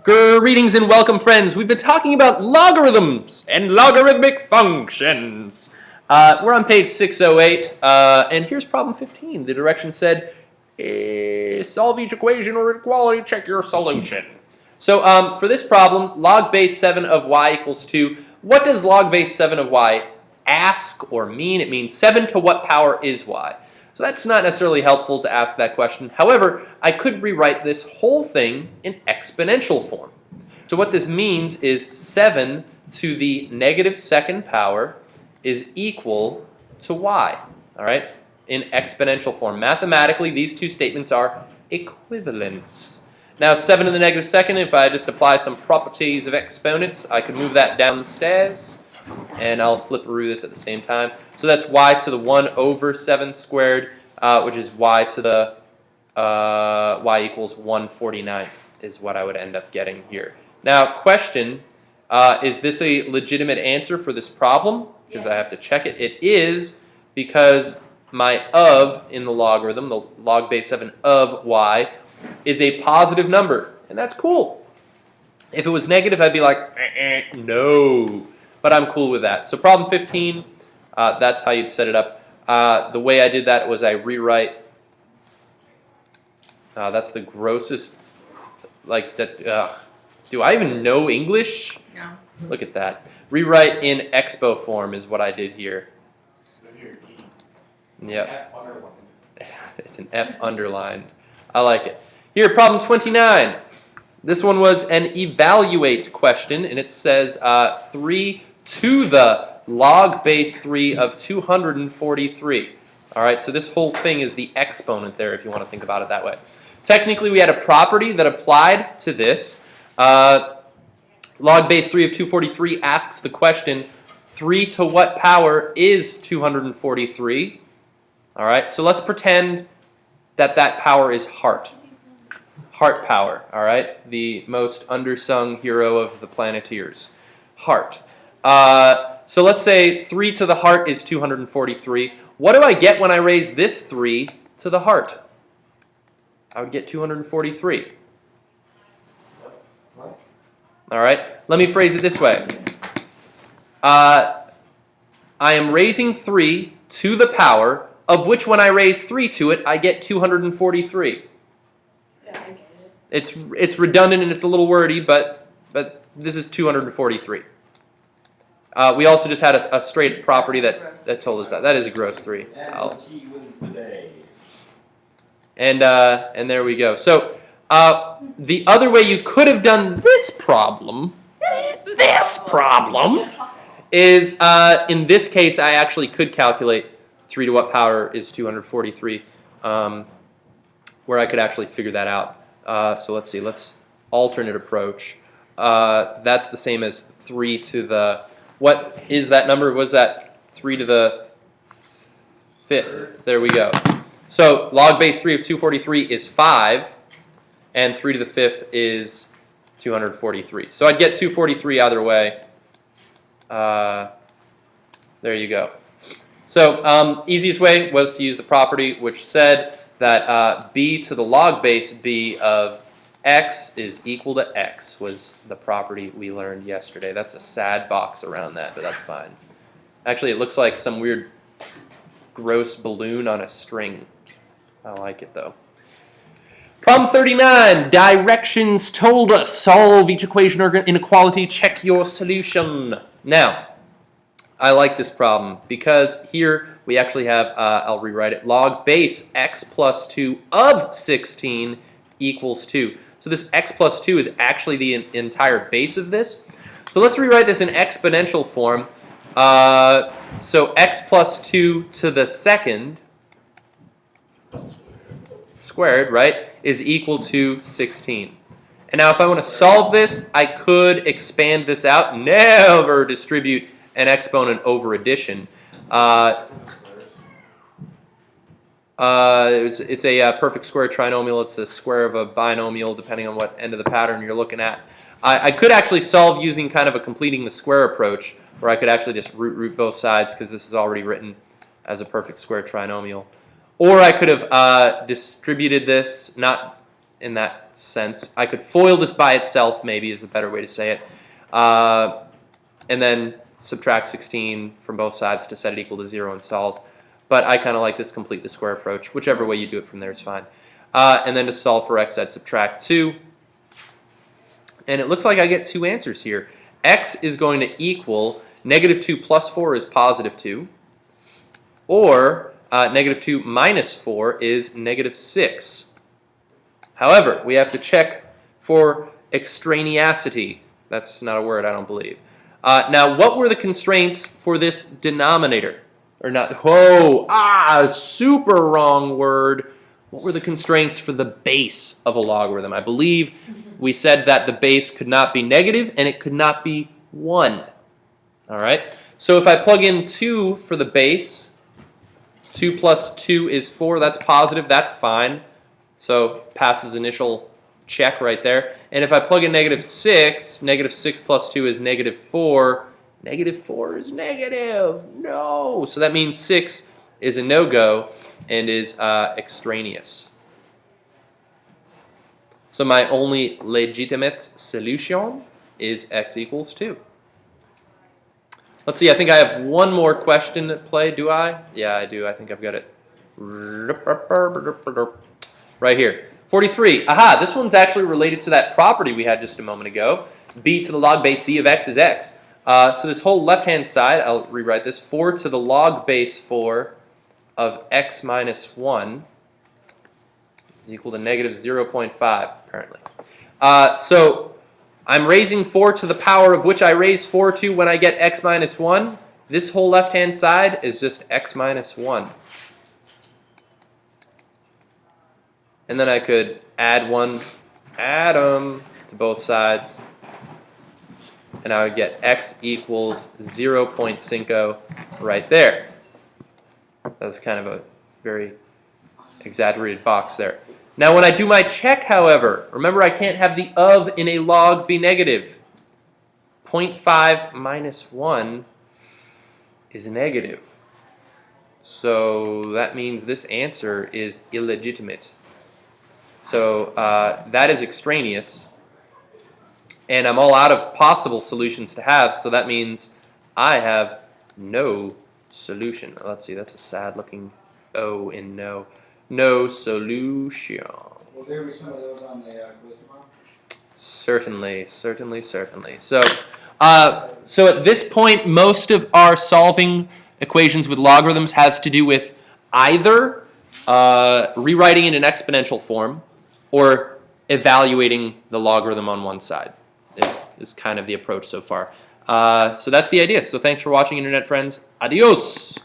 Greetings and welcome, friends. We've been talking about logarithms and logarithmic functions. We're on page 608, and here's problem 15. The direction said, solve each equation or inequality, check your solution. So for this problem, log base 7 of y equals 2. What does log base 7 of y ask or mean? It means 7 to what power is y? So that's not necessarily helpful to ask that question. However, I could rewrite this whole thing in exponential form. So what this means is 7 to the negative second power is equal to y, all right, in exponential form. Mathematically, these two statements are equivalent. Now, 7 to the negative second, if I just apply some properties of exponents, I could move that downstairs. And I'll flipperoo this at the same time. So that's y to the 1 over 7 squared, which is y to the y equals 1/49th is what I would end up getting here. Now, question, is this a legitimate answer for this problem? Because I have to check it. It is, because my of in the logarithm, the log base 7 of y, is a positive number. And that's cool. If it was negative, I'd be like, no. But I'm cool with that. So problem 15, that's how you'd set it up. The way I did that was I rewrite, that's the grossest, like that, do I even know English? No. Look at that. Rewrite in expo form is what I did here. Yep. It's an F underlined. I like it. Here, problem 29. This one was an evaluate question, and it says 3 to the log base 3 of 243. All right, so this whole thing is the exponent there, if you want to think about it that way. Technically, we had a property that applied to this. Log base 3 of 243 asks the question, 3 to what power is 243? All right, so let's pretend that that power is heart. Heart power, all right? The most undersung hero of the Planeteers. Heart. So let's say 3 to the heart is 243. What do I get when I raise this 3 to the heart? I would get 243. All right, let me phrase it this way. I am raising 3 to the power, of which when I raise 3 to it, I get 243. Yeah, I get it. It's redundant and it's a little wordy, but this is 243. We also just had a straight property that told us that. That is a gross 3. He wins the day. And there we go. So the other way you could have done this problem is, in this case, I actually could calculate 3 to what power is 243, where I could actually figure that out. So let's see. Let's alternate approach. That's the same as 3 to the... What is that number? Was that 3 to the 5th? There we go. So log base 3 of 243 is 5, and 3 to the 5th is 243. So I'd get 243 either way. There you go. So easiest way was to use the property which said that b to the log base b of x is equal to x was the property we learned yesterday. That's a sad box around that, but that's fine. Actually, it looks like some weird gross balloon on a string. I like it though. Problem 39. Directions told us. Solve each equation or inequality. Check your solution. Now, I like this problem because here we actually have, I'll rewrite it, log base x plus 2 of 16 equals 2. So this x plus 2 is actually the entire base of this. So let's rewrite this in exponential form. So x plus 2 to the second squared, right, is equal to 16. And now if I want to solve this, I could expand this out. Never distribute an exponent over addition. It's a perfect square trinomial. It's a square of a binomial, depending on what end of the pattern you're looking at. I could actually solve using kind of a completing the square approach, where I could actually just root both sides, because this is already written as a perfect square trinomial. Or I could have distributed this, not in that sense. I could FOIL this by itself, maybe is a better way to say it. And then subtract 16 from both sides to set it equal to 0 and solve. But I kind of like this complete the square approach. Whichever way you do it from there is fine. And then to solve for x, I'd subtract 2. And it looks like I get two answers here. X is going to equal negative 2 plus 4 is positive 2. Or negative 2 minus 4 is negative 6. However, we have to check for extraneosity. That's not a word, I don't believe. Now, what were the constraints for this denominator? Or not, super wrong word. What were the constraints for the base of a logarithm? I believe we said that the base could not be negative and it could not be 1. All right? So if I plug in 2 for the base, 2 plus 2 is 4. That's positive. That's fine. So passes initial check right there. And if I plug in negative 6 plus 2 is negative 4. Negative 4 is negative. No. So that means 6 is a no-go and is extraneous. So my only legitimate solution is x equals 2. Let's see, I think I have one more question at play. Do I? Yeah, I do. I think I've got it right here. 43. Aha, this one's actually related to that property we had just a moment ago. B to the log base B of x is x. So this whole left-hand side, I'll rewrite this. 4 to the log base 4 of x minus 1 is equal to negative 0.5, apparently. So I'm raising 4 to the power of which I raise 4 to when I get x minus 1. This whole left-hand side is just x minus 1. And then I could add one atom to both sides. And I would get x equals 0.5 right there. That's kind of a very exaggerated box there. Now when I do my check, however, remember I can't have the of in a log be negative. 0.5 minus 1 is negative. So that means this answer is illegitimate. So that is extraneous. And I'm all out of possible solutions to have, so that means I have no solution. Let's see, that's a sad-looking O in no. No solution. Will there be some of those on the quiz tomorrow? Certainly. So, so at this point, most of our solving equations with logarithms has to do with either rewriting in an exponential form or evaluating the logarithm on one side. Is kind of the approach so far. So that's the idea. So thanks for watching, Internet friends. Adios!